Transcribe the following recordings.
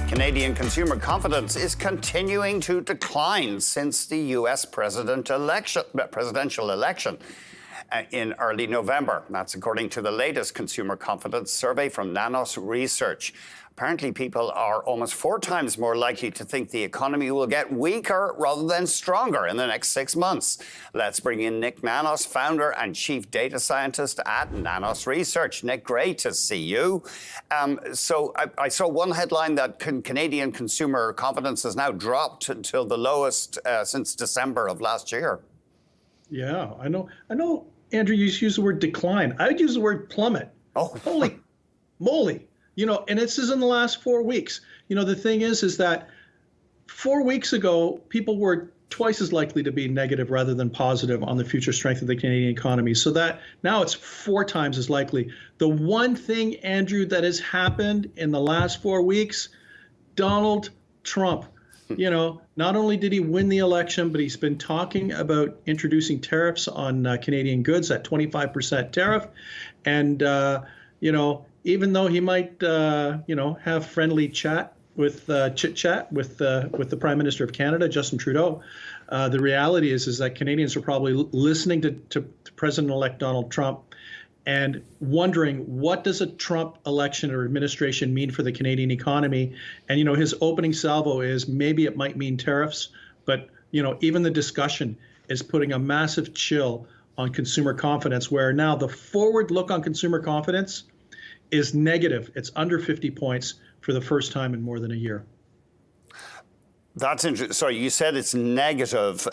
Canadian consumer confidence is continuing to decline since the U.S. presidential election in early November. That's according to the latest consumer confidence survey from Nanos Research. Apparently, people are almost 4 times more likely to think the economy will get weaker rather than stronger in the next 6 months. Let's bring in Nik Nanos, founder and chief data scientist at Nanos Research. Nik, great to see you. So I saw one headline that Canadian consumer confidence has now dropped until the lowest since December of last year. Yeah, I know, Andrew, you used the word decline. I would use the word plummet. Oh, holy moly. You know, and this is in the last 4 weeks. You know, the thing is that 4 weeks ago, people were twice as likely to be negative rather than positive on the future strength of the Canadian economy. So that now it's 4 times as likely. The one thing, Andrew, that has happened in the last 4 weeks, Donald Trump, you know, not only did he win the election, but he's been talking about introducing tariffs on Canadian goods, at 25% tariff. And, you know, even though he might, you know, have friendly chat with chit chat with the Prime Minister of Canada, Justin Trudeau, the reality is that Canadians are probably listening to President-elect Donald Trump and wondering, what does a Trump election or administration mean for the Canadian economy? And, you know, his opening salvo is maybe it might mean tariffs, but, you know, even the discussion is putting a massive chill on consumer confidence, where now the forward look on consumer confidence is negative. It's under 50 points for the first time in more than a year. That's interesting. Sorry, you said it's negative.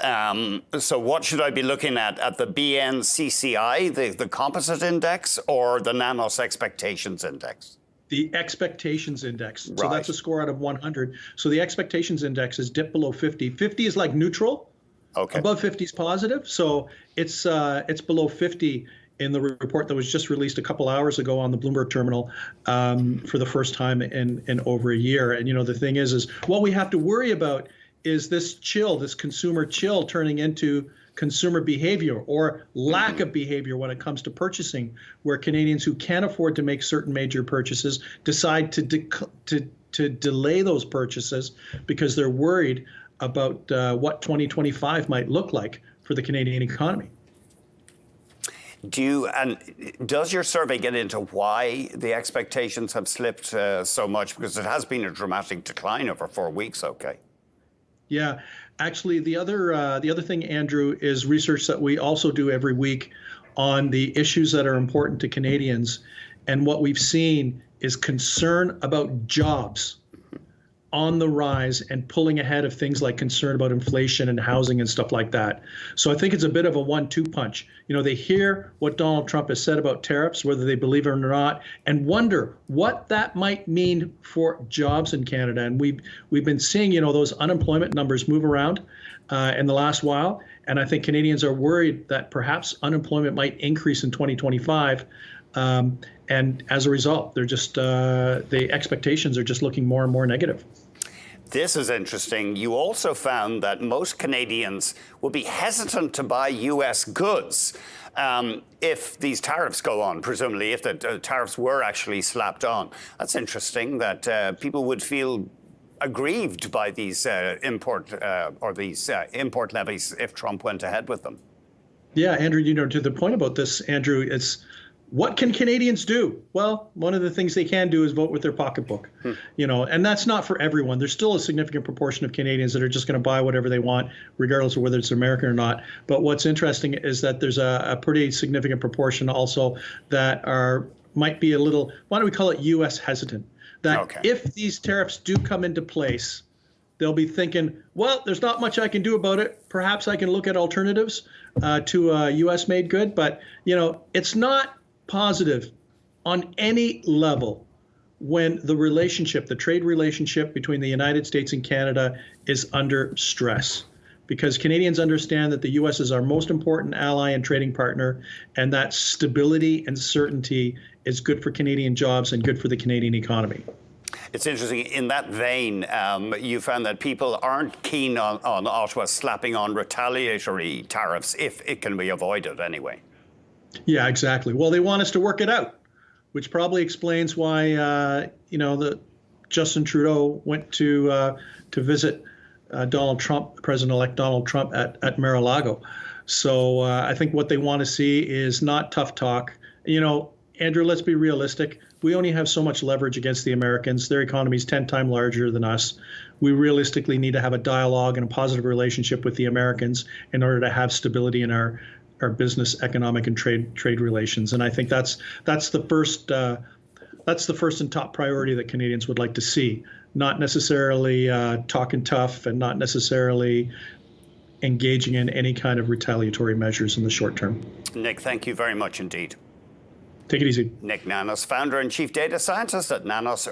So what should I be looking at the BNCCI, the composite index, or the Nanos expectations index? The expectations index. Right. So that's a score out of 100. So the expectations index is dipped below 50. 50 is like neutral. Okay. Above 50 is positive. So it's below 50 in the report that was just released a couple hours ago on the Bloomberg terminal for the first time in over a year. And, you know, the thing is what we have to worry about is this chill, this consumer chill, turning into consumer behavior or lack of behavior when it comes to purchasing, where Canadians who can't afford to make certain major purchases decide to delay those purchases because they're worried about what 2025 might look like for the Canadian economy. Does your survey get into why the expectations have slipped so much? Because it has been a dramatic decline over 4 weeks. Okay. Yeah, actually, the other thing, Andrew, is research that we also do every week on the issues that are important to Canadians, and what we've seen is concern about jobs on the rise and pulling ahead of things like concern about inflation and housing and stuff like that. So I think it's a bit of a 1-2 punch. You know, they hear what Donald Trump has said about tariffs, whether they believe it or not, and wonder what that might mean for jobs in Canada. And we've been seeing, you know, those unemployment numbers move around in the last while. And I think Canadians are worried that perhaps unemployment might increase in 2025. And as a result, they're just the expectations are just looking more and more negative. This is interesting. You also found that most Canadians will be hesitant to buy U.S. goods if these tariffs go on, presumably if the tariffs were actually slapped on. That's interesting that people would feel aggrieved by these import levies if Trump went ahead with them. Yeah, Andrew, you know, to the point about this, Andrew, it's what can Canadians do? Well, one of the things they can do is vote with their pocketbook, you know, and that's not for everyone. There's still a significant proportion of Canadians that are just going to buy whatever they want, regardless of whether it's American or not. But what's interesting is that there's a pretty significant proportion also that might be a little, why don't we call it U.S. hesitant, that if these tariffs do come into place, they'll be thinking, well, there's not much I can do about it. Perhaps I can look at alternatives to a U.S.-made good. But, you know, it's not positive on any level when the trade relationship between the United States and Canada is under stress, because Canadians understand that the U.S. is our most important ally and trading partner, and that stability and certainty is good for Canadian jobs and good for the Canadian economy. It's interesting. In that vein, you found that people aren't keen on Ottawa slapping on retaliatory tariffs if it can be avoided anyway. Yeah, exactly. Well, they want us to work it out, which probably explains why, you know, Justin Trudeau went to visit Donald Trump, President-elect Donald Trump, at Mar-a-Lago. So I think what they want to see is not tough talk. Andrew, let's be realistic. We only have so much leverage against the Americans. Their economy is 10 times larger than us. We realistically need to have a dialogue and a positive relationship with the Americans in order to have stability in our business, economic, and trade relations. And I think that's the first and top priority that Canadians would like to see. Not necessarily talking tough and not necessarily engaging in any kind of retaliatory measures in the short term. Nik, thank you very much indeed. Take it easy. Nik Nanos, founder and chief data scientist at Nanos